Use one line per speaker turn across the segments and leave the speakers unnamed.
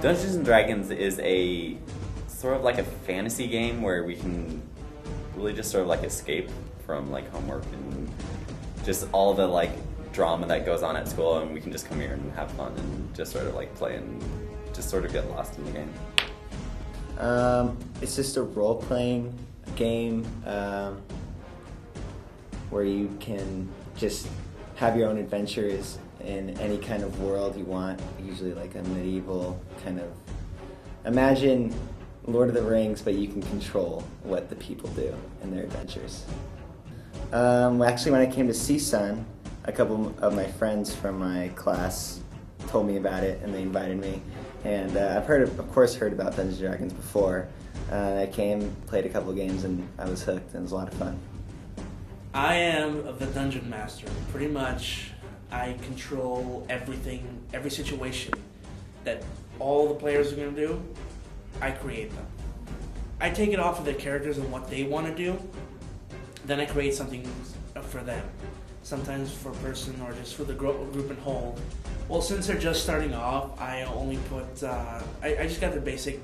Dungeons and Dragons is a sort of like a fantasy game where we can really just sort of like escape from like homework and just all the like drama that goes on at school, and we can just come here and have fun and just sort of like play and just sort of get lost in the game.
It's just a role-playing game where you can just have your own adventures in any kind of world you want, usually like a medieval kind of... Imagine Lord of the Rings, but you can control what the people do in their adventures. Actually, when I came to CSUN, a couple of my friends from my class told me about it, and they invited me. And I've of course heard about Dungeons & Dragons before. I came, played a couple of games, and I was hooked, and it was a lot of fun.
I am the Dungeon Master. Pretty much, I control everything, every situation that all the players are going to do, I create them. I take it off of the characters and what they want to do, then I create something for them. Sometimes for a person or just for the group in whole. Well, since they're just starting off, I only put, I just got the basic,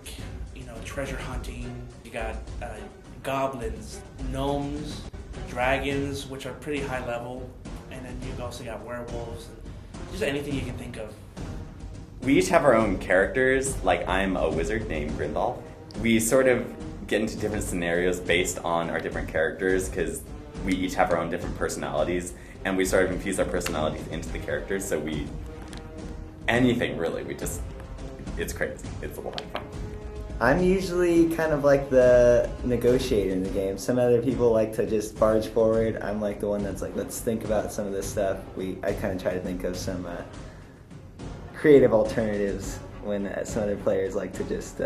treasure hunting. You got goblins, gnomes, dragons, which are pretty high level, and then you've also got werewolves, and just anything you can think of.
We each have our own characters. Like, I'm a wizard named Grindal. We sort of get into different scenarios based on our different characters because we each have our own different personalities, and we sort of infuse our personalities into the characters, so anything really, it's crazy. It's a lot of fun.
I'm usually kind of like the negotiator in the game. Some other people like to just barge forward. I'm like the one that's like, let's think about some of this stuff. I kind of try to think of some creative alternatives when some other players like to just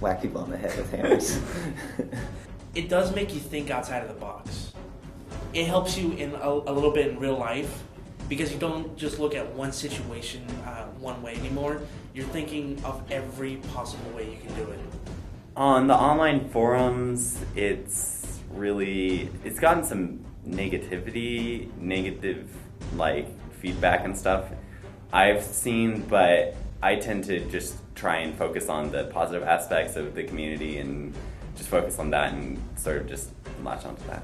whack people on the head with hammers.
It does make you think outside of the box. It helps you in a little bit in real life because you don't just look at one situation one way anymore. You're thinking of every possible way you can do it.
On the online forums, it's gotten some negative like feedback and stuff I've seen, but I tend to just try and focus on the positive aspects of the community and just focus on that and sort of just latch onto that.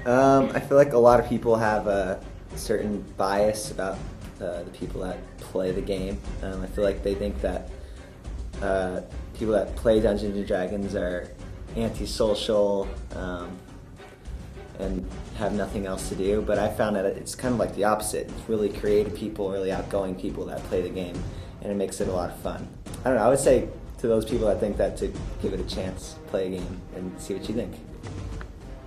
So.
I feel like a lot of people have a certain bias about the people that play the game. I feel like they think that people that play Dungeons & Dragons are antisocial and have nothing else to do, but I found that it's kind of like the opposite. It's really creative people, really outgoing people that play the game, and it makes it a lot of fun. I don't know, I would say to those people that think that to give it a chance, play a game, and see what you think.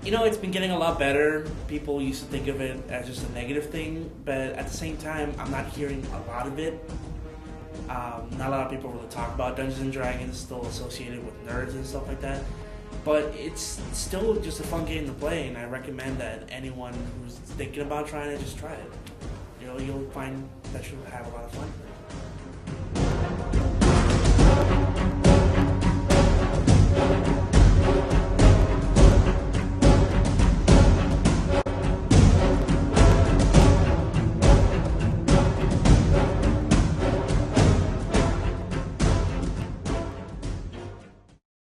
It's been getting a lot better. People used to think of it as just a negative thing, but at the same time, I'm not hearing a lot of it. Not a lot of people really talk about Dungeons & Dragons, still associated with nerds and stuff like that. But it's still just a fun game to play, and I recommend that anyone who's thinking about trying it, just try it. You'll find that you'll have a lot of fun.